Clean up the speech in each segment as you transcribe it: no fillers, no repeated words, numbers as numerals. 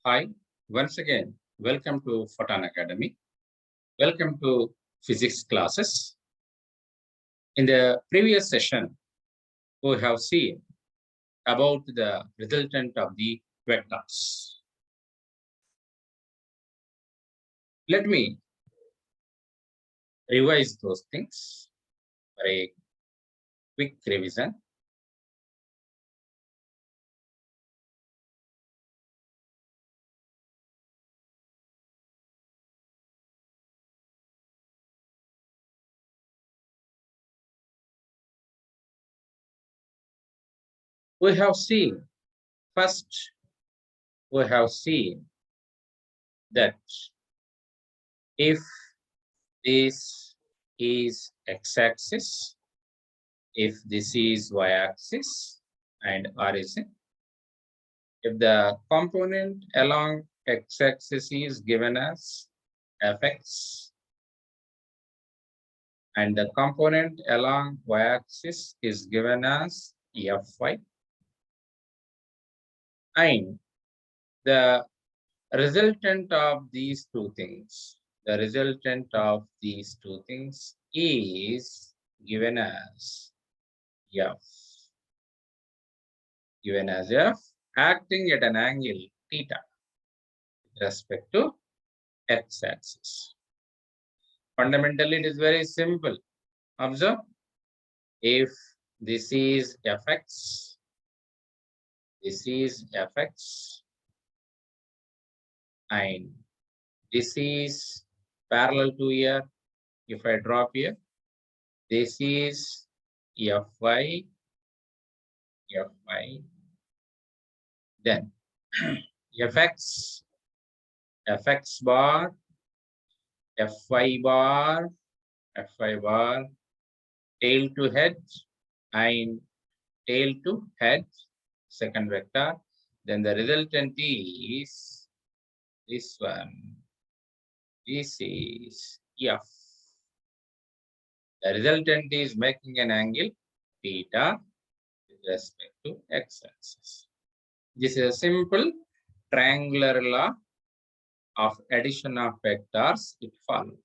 Hi, once again, welcome to Photon Academy. Welcome to physics classes. In the previous session, we have seen about the resultant of the vectors. Let me revise those things for a quick revision. We have seen, first, we have seen that if this is x-axis, if this is y-axis and origin, if the component along x-axis is given as fx and the component along y-axis is given as fy, and the resultant of these two things, is given as f, acting at an angle theta with respect to x-axis. Fundamentally, it is very simple. Observe, if this is fx, and this is parallel to here, if I drop here, this is fy, then fx bar, fy bar, tail to head and tail to head, second vector, then the resultant is this one. This is f. The resultant is making an angle theta with respect to x-axis. This is a simple triangular law of addition of vectors. It follows.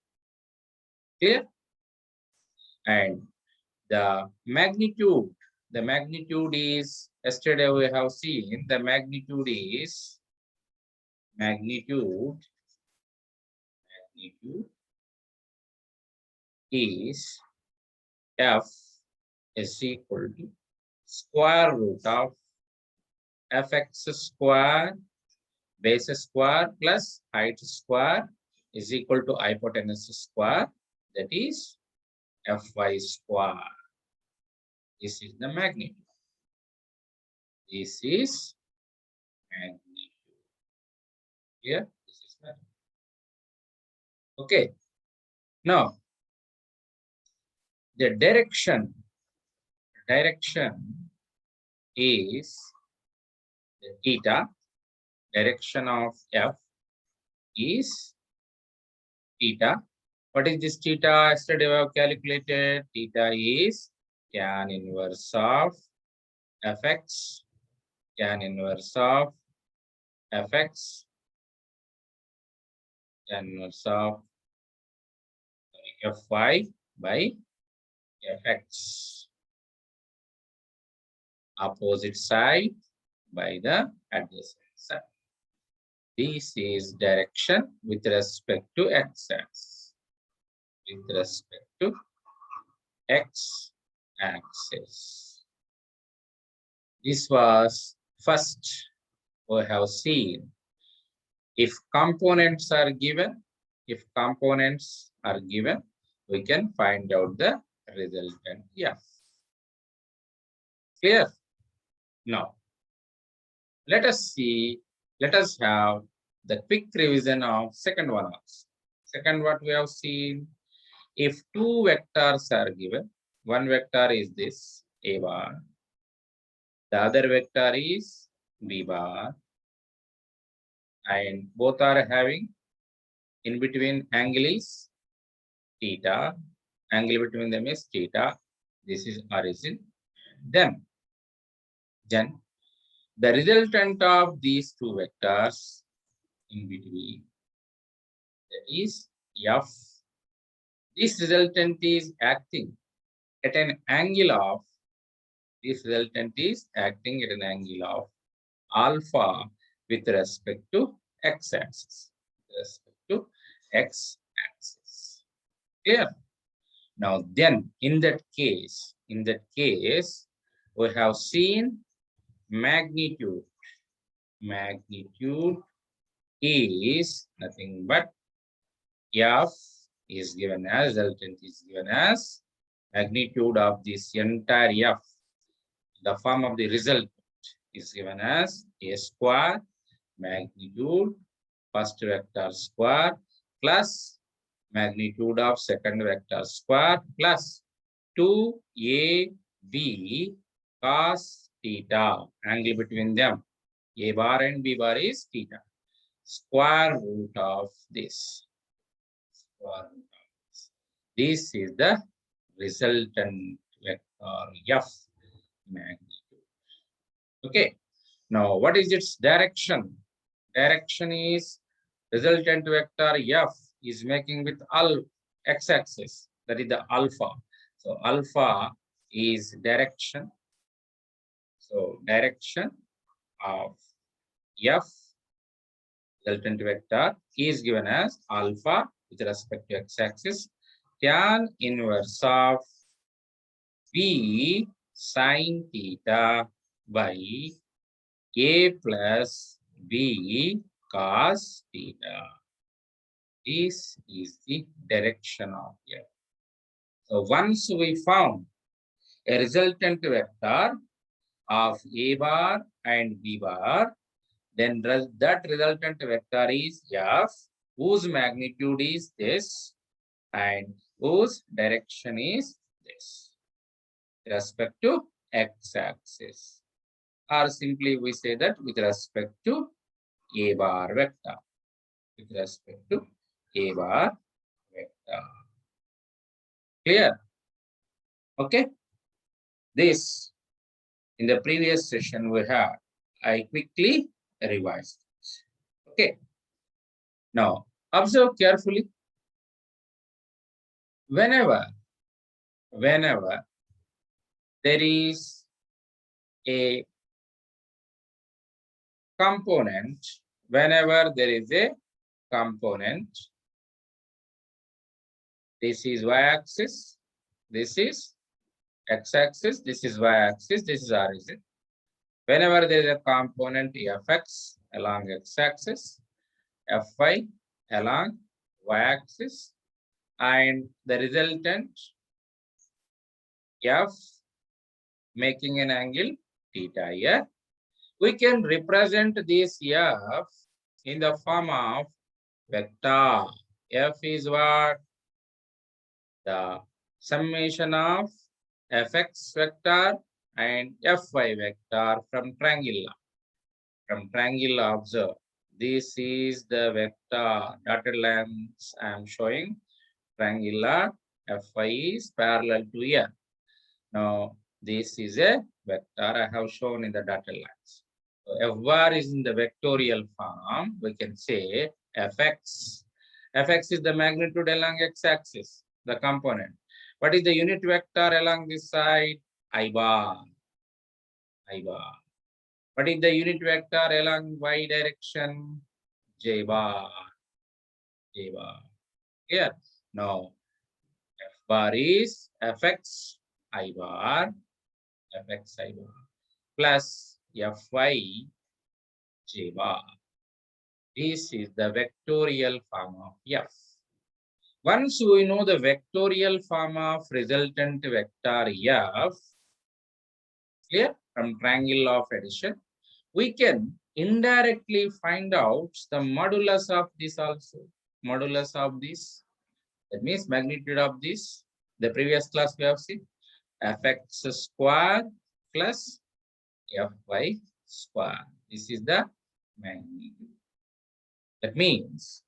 Clear? And the magnitude is, yesterday we have seen, the magnitude is f is equal to square root of fx square base square plus height square is equal to hypotenuse square, that is fy square. This is the magnitude. This is magnitude. Here, this is magnitude. Okay. Now, the direction is the theta. Direction of f is theta. What is this theta? Yesterday we have calculated. Theta is tan inverse of fx, tan inverse of fy by fx. Opposite side by the adjacent side. This is direction with respect to x-axis. This was first we have seen. If components are given, we can find out the resultant. Yeah. Clear? Now, let us have the quick revision of second one also. Second, what we have seen, if two vectors are given, one vector is this a bar, the other vector is b bar, and both are having in between angle is theta, angle between them is theta, this is origin. Then the resultant of these two vectors in between. That is F. This resultant is acting at an angle of, this resultant is acting at an angle of alpha with respect to x-axis. With respect to x-axis. Clear? Now then, in that case, we have seen magnitude. Magnitude is nothing but F is given as, resultant is given as magnitude of this entire F. The form of the result is given as A square magnitude first vector square plus magnitude of second vector square plus 2AB cos theta. Angle between them, A bar and B bar is theta. Square root of this. Square root of this. This is the resultant vector F magnitude. Okay. Now, what is its direction? Direction is resultant vector F is making with x-axis, that is the alpha. So alpha is direction. So direction of F resultant vector is given as alpha with respect to x-axis, tan inverse of B sin theta by A plus B cos theta. This is the direction of F. So once we found a resultant vector of A bar and B bar, then that resultant vector is F, whose magnitude is this and whose direction is this, with respect to x-axis. Or simply we say that with respect to A bar vector. With respect to A bar vector. Clear? Okay. This, in the previous session we had, I quickly revised. Okay. Now, observe carefully. Whenever there is a component, whenever there is a component, this is y-axis, this is x-axis, this is y-axis, this is origin. Whenever there is a component fx along x-axis, fy along y-axis, and the resultant f making an angle theta here, we can represent this f in the form of vector. F is what? The summation of fx vector and fy vector from triangle. From triangle, observe. This is the vector dotted lines I am showing. Triangular fy is parallel to here. Now, this is a vector I have shown in the dotted lines. So f bar is in the vectorial form. We can say fx. Fx is the magnitude along x-axis, the component. What is the unit vector along this side? I bar. I bar. What is the unit vector along y direction? J bar. J bar. Here. Now, f bar is fx I bar, fx I bar, plus fy j bar. This is the vectorial form of f. Once we know the vectorial form of resultant vector f, clear, from triangle of addition, we can indirectly find out the modulus of this also. Modulus of this, that means magnitude of this. The previous class we have seen fx square plus fy square. This is the magnitude. That means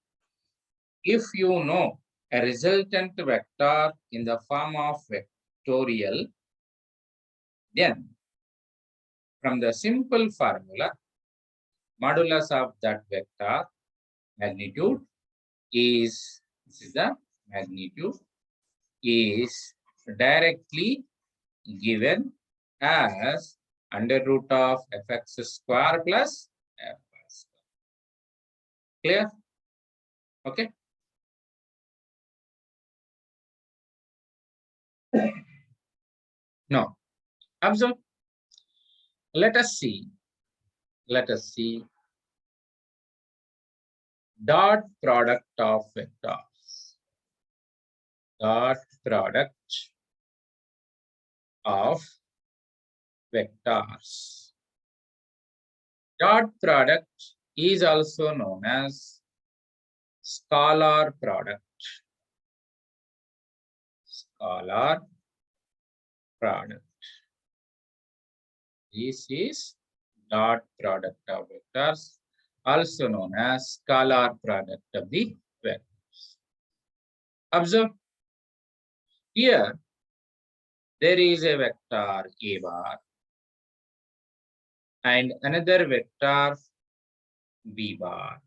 if you know a resultant vector in the form of vectorial, then from the simple formula, modulus of that vector magnitude is, this is the magnitude is directly given as under root of fx square plus f square. Clear? Okay. Now, observe. Let us see. Let us see dot product of vectors. Dot product of vectors. Dot product is also known as scalar product. Scalar product. This is dot product of vectors, also known as scalar product of the vectors. Observe, here there is a vector a bar and another vector b bar.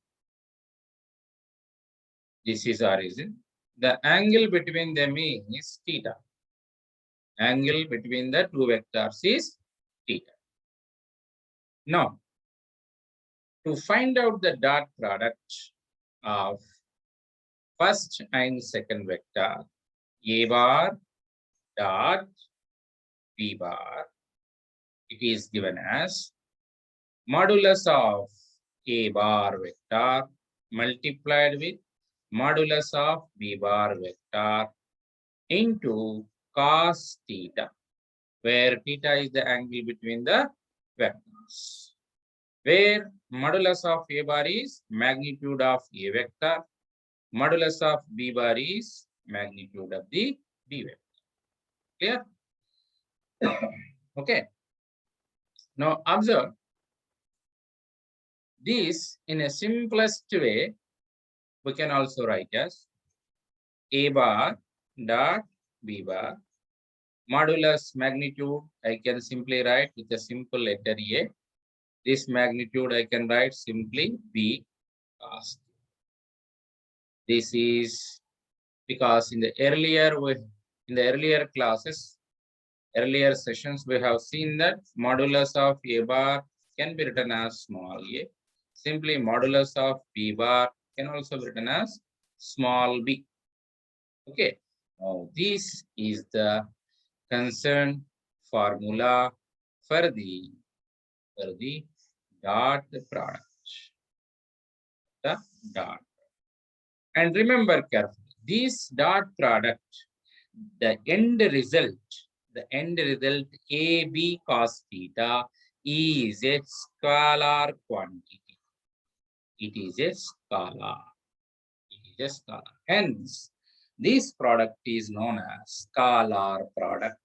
This is origin. The angle between them is theta. Angle between the two vectors is theta. Now, to find out the dot product of first and second vector, a bar dot b bar, it is given as modulus of a bar vector multiplied with modulus of b bar vector into cos theta, where theta is the angle between the vectors, where modulus of a bar is magnitude of a vector, modulus of b bar is magnitude of the b vector. Clear? Okay. Now observe this in a simplest way. We can also write as a bar dot b bar modulus magnitude. I can simply write with a simple letter a. This magnitude I can write simply b cos. This is because in the earlier classes, earlier sessions, we have seen that modulus of a bar can be written as small a. Simply modulus of b bar can also be written as small b. Okay. Now this is the concerned formula for the dot product. The dot. And remember carefully, this dot product, the end result AB cos theta is a scalar quantity. It is a scalar. It is a scalar. Hence, this product is known as scalar product.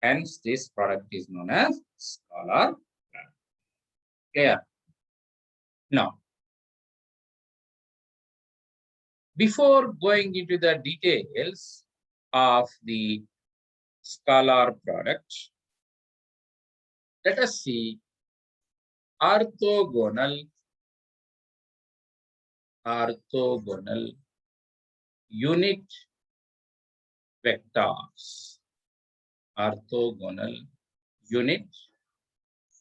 Hence, this product is known as scalar product. Clear? Now, before going into the details of the scalar product, let us see orthogonal unit vectors. Orthogonal unit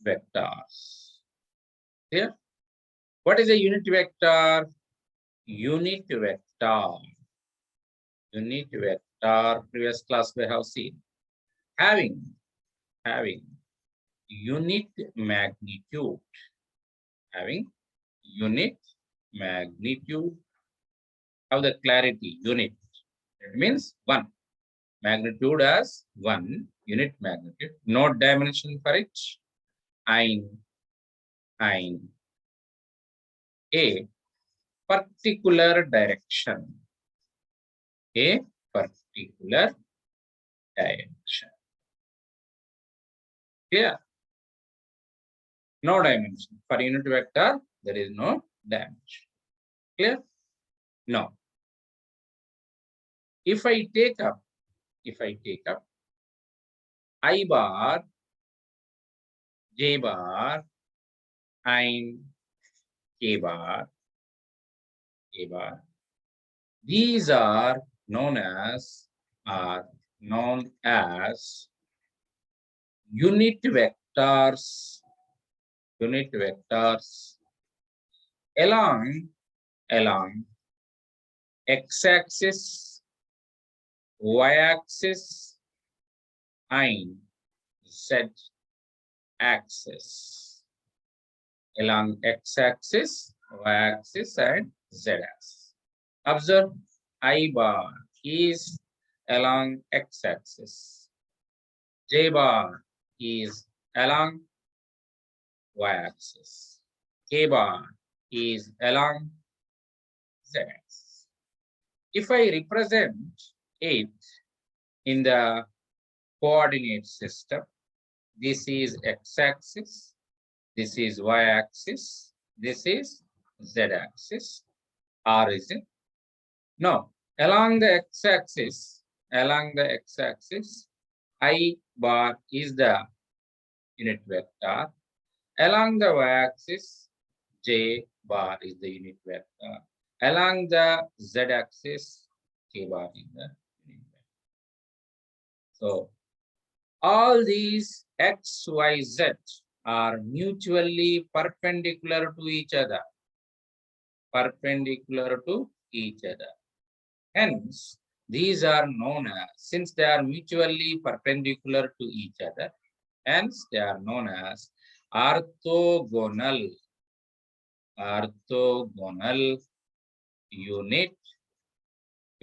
vectors. Here, what is a unit vector? Unit vector. Unit vector, previous class we have seen. Having unit magnitude. Having unit magnitude. Have the clarity, unit. It means 1. Magnitude as 1, unit magnitude. No dimension for it. And a particular direction. A particular direction. Clear? No dimension. For unit vector, there is no dimension. Clear? No. If I take up I bar, j bar, and k bar, K bar. These are known as unit vectors. Unit vectors along x-axis, y-axis, and z-axis. Along x-axis, y-axis, and z-axis. Observe, I bar is along x-axis. J bar is along y-axis. K bar is along z-axis. If I represent it in the coordinate system, this is x-axis, this is y-axis, this is z-axis, origin. Now, along the x-axis, I bar is the unit vector. Along the y-axis, j bar is the unit vector. Along the z-axis, k bar is the unit vector. So, all these x, y, z are mutually perpendicular to each other. Hence, these are known as, since they are mutually perpendicular to each other, hence they are known as orthogonal unit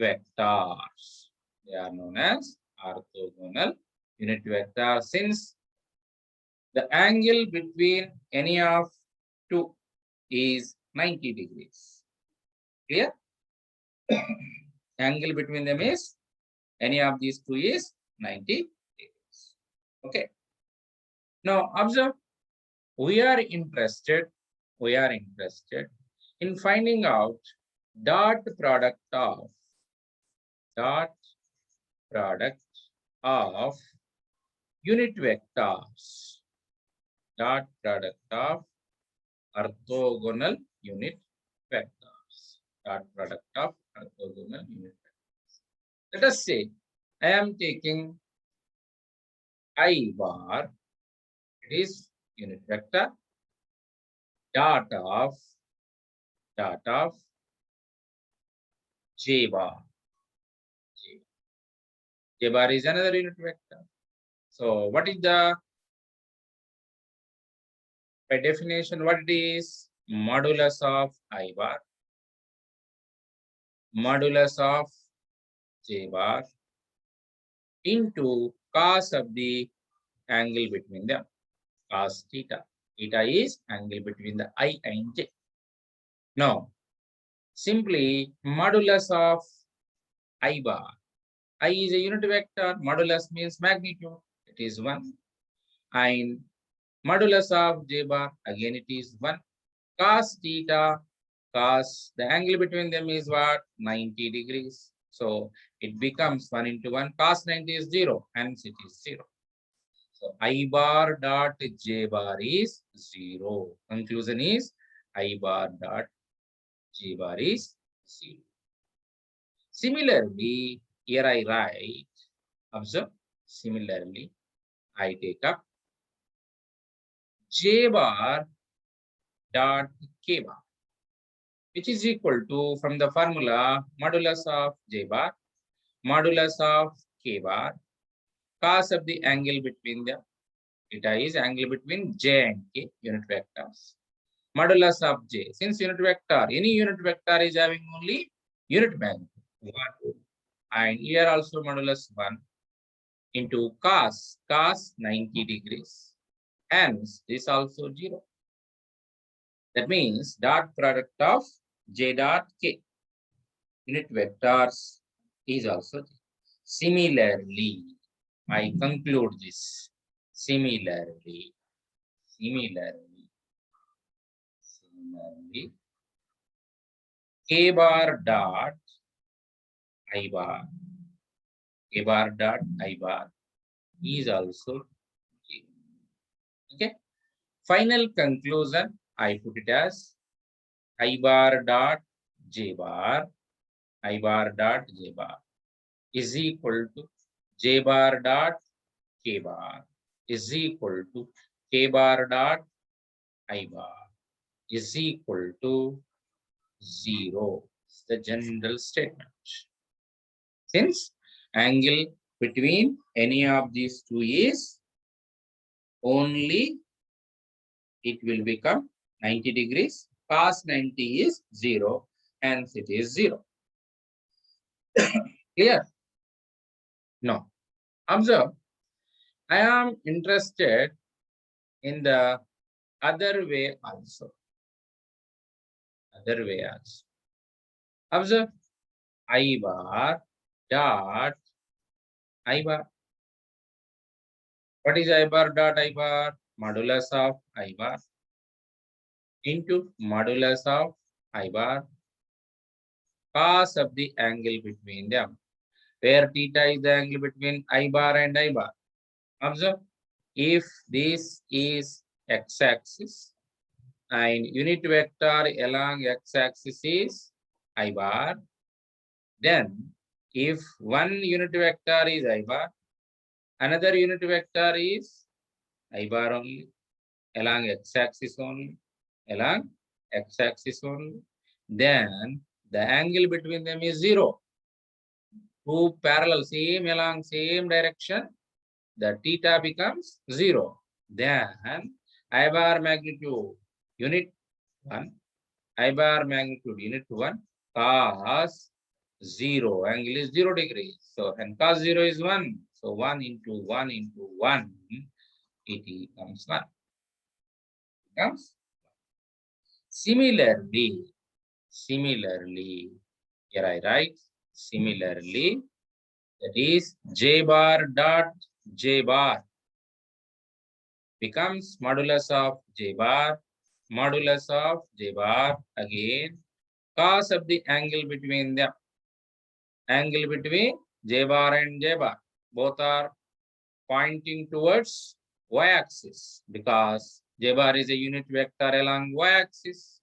vectors. They are known as orthogonal unit vectors since the angle between any of two is 90 degrees. Clear? Angle between them is, any of these two is 90 degrees. Okay. Now observe, we are interested in finding out dot product of unit vectors. Dot product of orthogonal unit vectors. Dot product of orthogonal unit vectors. Let us say I am taking I bar, it is unit vector, dot of j bar. J bar is another unit vector. So what is the, by definition, what it is? Modulus of I bar, modulus of j bar into cos of the angle between them, cos theta. Theta is angle between the I and j. Now, simply modulus of I bar. I is a unit vector, modulus means magnitude, it is 1. And modulus of j bar, again it is 1. Cos theta, cos, the angle between them is what? 90 degrees. So it becomes 1 into 1. Cos 90 is 0, hence it is 0. So I bar dot j bar is 0. Conclusion is I bar dot j bar is 0. Similarly, here I write, observe, similarly, I take up j bar dot k bar, which is equal to, from the formula, modulus of j bar, modulus of k bar, cos of the angle between them, theta is angle between j and k, unit vectors, modulus of j. Since unit vector, any unit vector is having only unit magnitude, 1. And here also modulus 1 into cos 90 degrees. Hence, this also 0. That means dot product of j dot k unit vectors is also 0. Similarly, I conclude this. Similarly, k bar dot I bar, k bar dot I bar is also 0. Okay. Final conclusion, I put it as I bar dot j bar, I bar dot j bar is equal to j bar dot k bar is equal to k bar dot I bar is equal to 0. It's the general statement. Since angle between any of these two is only, it will become 90 degrees. Cos 90 is 0, hence it is 0. Clear? No. Observe, I am interested in the other way also. Other way also. Observe, I bar dot I bar. What is I bar dot I bar? Modulus of I bar into modulus of I bar cos of the angle between them, where theta is the angle between I bar and I bar. Observe, if this is x-axis and unit vector along x-axis is I bar, then if one unit vector is I bar, another unit vector is I bar only, along x-axis only, along x-axis only, then the angle between them is 0. Two parallel, same along same direction, the theta becomes 0. Then I bar magnitude unit 1, I bar magnitude unit 1, cos 0, angle is 0 degrees. So, and cos 0 is 1. So, 1 into 1 into 1, it becomes 1. Becomes. Similarly, here I write, similarly, that is j bar dot j bar becomes modulus of j bar, modulus of j bar again, cos of the angle between them. Angle between j bar and j bar, both are pointing towards y-axis because j bar is a unit vector along y-axis.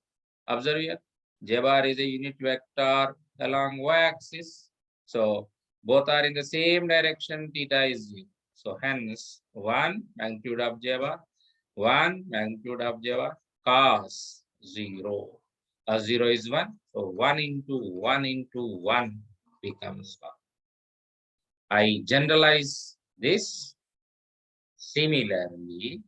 Observe here, j bar is a unit vector along y-axis. So both are in the same direction, theta is 0. So hence 1 magnitude of j bar, 1 magnitude of j bar, cos 0. Cos 0 is 1. So 1 into 1 into 1 becomes 1. I generalize this. Similarly,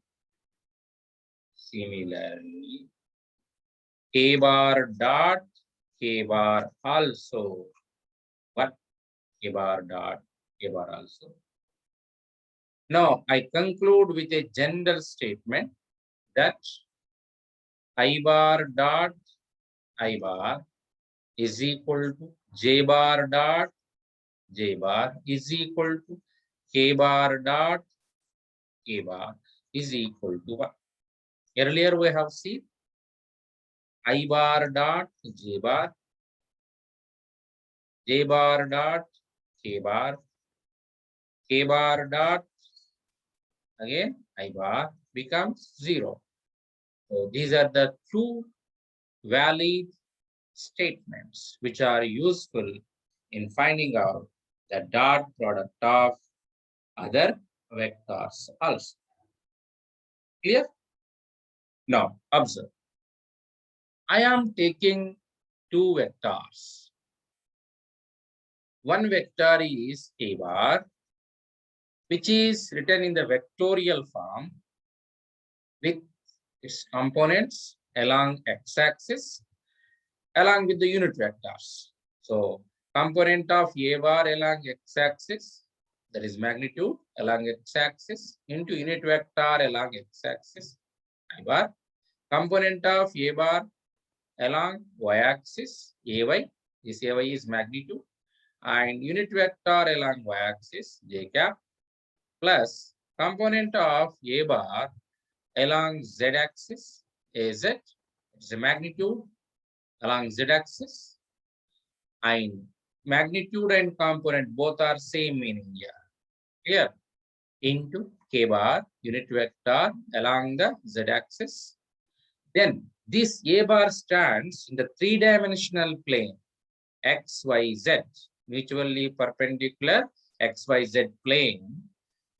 k bar dot k bar also. What? K bar dot k bar also. Now, I conclude with a general statement that I bar dot I bar is equal to j bar dot j bar is equal to k bar dot k bar is equal to 1. Earlier we have seen I bar dot j bar dot k bar dot again I bar becomes 0. So these are the two valid statements which are useful in finding out the dot product of other vectors also. Clear? Now observe. I am taking two vectors. One vector is a bar, which is written in the vectorial form with its components along x-axis along with the unit vectors. So component of a bar along x-axis, that is magnitude along x-axis into unit vector along x-axis, I bar. Component of a bar along y-axis, ay, this ay is magnitude, and unit vector along y-axis, j cap, plus component of a bar along z-axis, az, it's a magnitude along z-axis, and magnitude and component both are same meaning here. Here, into k bar unit vector along the z-axis. Then This A bar stands in the three-dimensional plane XYZ, mutually perpendicular XYZ plane.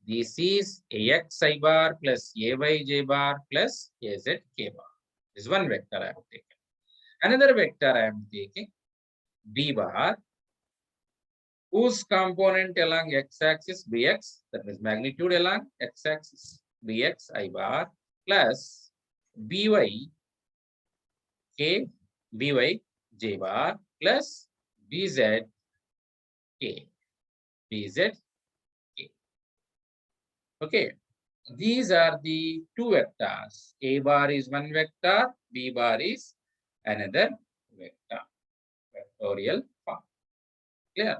This is AXI bar plus AYJ bar plus AZK bar. This is one vector I have taken. Another vector I am taking B bar, whose component along x-axis Bx, that means magnitude along x-axis Bx I bar plus By K By J bar plus Bz K Bz K. Okay, these are the two vectors. A bar is one vector, B bar is another vector. Vectorial form. Clear?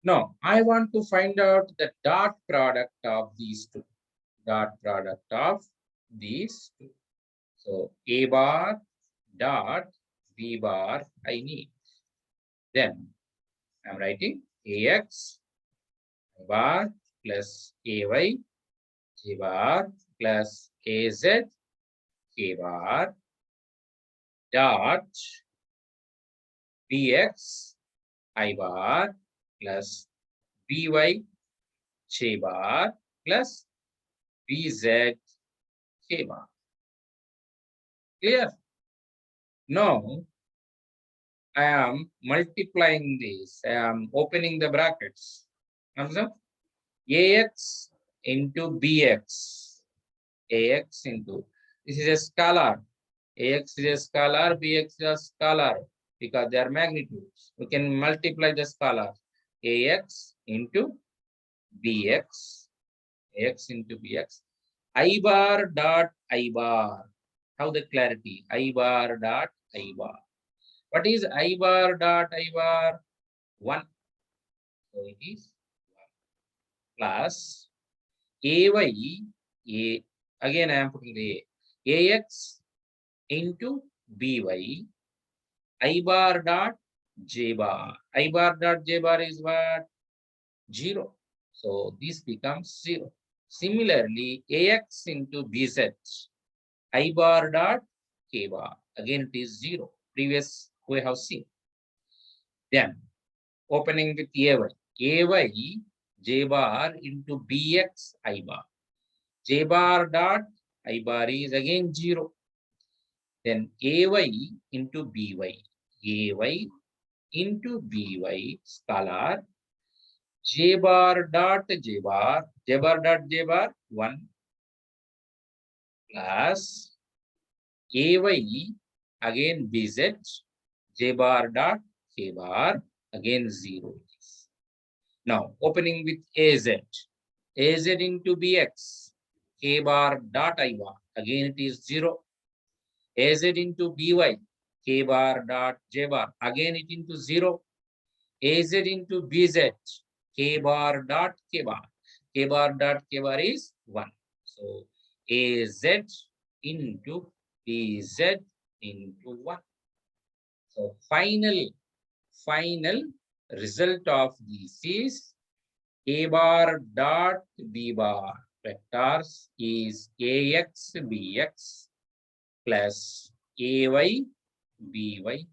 Now, I want to find out the dot product of these two. Dot product of these two. So, A bar dot B bar I need. Then, I'm writing AX bar plus AY J bar plus AZ K bar dot BX I bar plus By J bar plus Bz K bar. Clear? Now, I am multiplying this. I am opening the brackets. Observe? AX into BX. AX into, this is a scalar. AX is a scalar, BX is a scalar because they are magnitudes. We can multiply the scalar. AX into BX. AX into BX. I bar dot I bar. How the clarity? I bar dot I bar. What is I bar dot I bar? 1. So it is 1 plus AY, again I am putting the AX into BY, I bar dot J bar. I bar dot J bar is what? 0. So this becomes 0. Similarly, AX into BZ, I bar dot K bar. Again it is 0. Previous we have seen. Then opening with AY J bar into BX I bar. J bar dot I bar is again 0. Then AY into BY. AY into BY scalar. J bar dot J bar. J bar dot J bar 1 plus AY again BZ. J bar dot K bar again 0. Now opening with AZ. AZ into BX. K bar dot I bar. Again it is 0. AZ into BY. K bar dot J bar. Again it into 0. AZ into BZ. K bar dot K bar. K bar dot K bar is 1. So AZ into BZ into 1. So final result of this is A bar dot B bar vectors is AX BX plus AY BY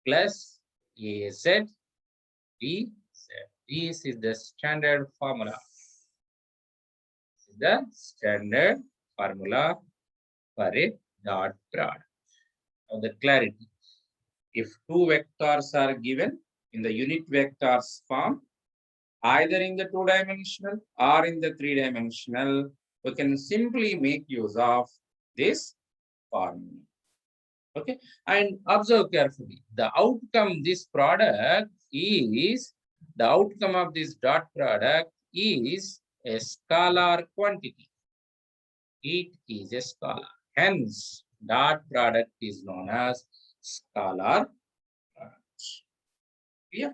plus AZ BZ. This is the standard formula. This is the standard formula for a dot product. Now the clarity. If two vectors are given in the unit vectors form, either in the 2-dimensional or in the 3-dimensional, we can simply make use of this formula. Okay, and observe carefully. The outcome of this dot product is a scalar quantity. It is a scalar. Hence, dot product is known as scalar product. Yeah.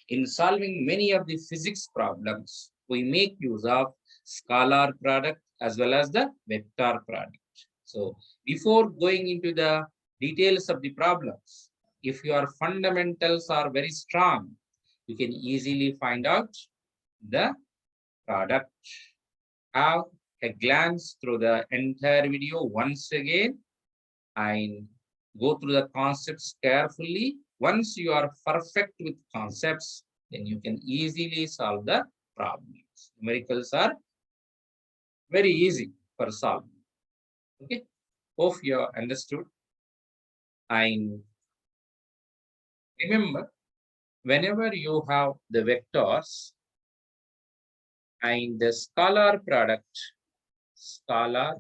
In solving many of the physics problems, we make use of scalar product as well as the vector product. So before going into the details of the problems, if your fundamentals are very strong, you can easily find out the product. Have a glance through the entire video once again. and go through the concepts carefully. Once you are perfect with concepts, then you can easily solve the problems. Numericals are very easy for solving. Okay, hope you understood. And remember, whenever you have the vectors and the scalar scalar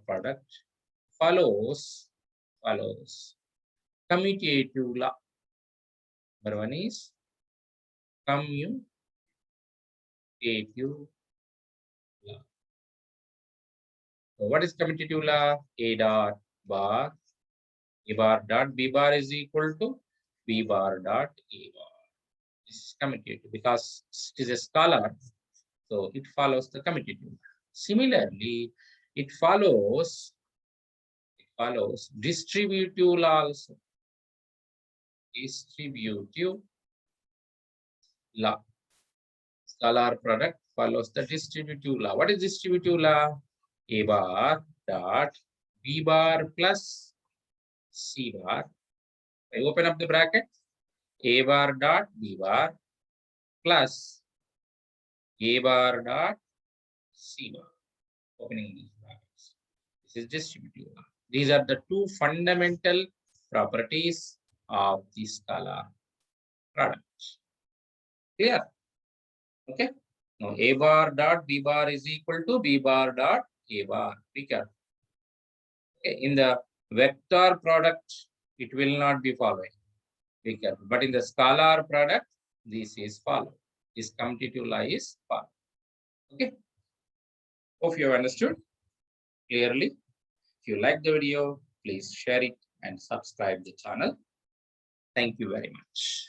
product follows commutative law. Number one is commutative law. So what is commutative law? A dot bar, A bar dot B bar is equal to B bar dot A bar. This is commutative because it is a scalar, so it follows the commutative. Similarly, it follows distributive law also. Distributive law. Scalar product follows the distributive law. What is distributive law? A bar dot B bar plus C bar. I open up the bracket. A bar dot B bar plus A bar dot C bar. Opening these brackets. This is distributive law. These are the two fundamental properties of the scalar product. Clear? Okay. Now A bar dot B bar is equal to B bar dot A bar. Be careful. Okay. In the vector product, it will not be following. Be careful. But in the scalar product, this is followed. This commutative law is followed. Okay. Hope you have understood clearly. If you like the video, please share it and subscribe the channel. Thank you very much.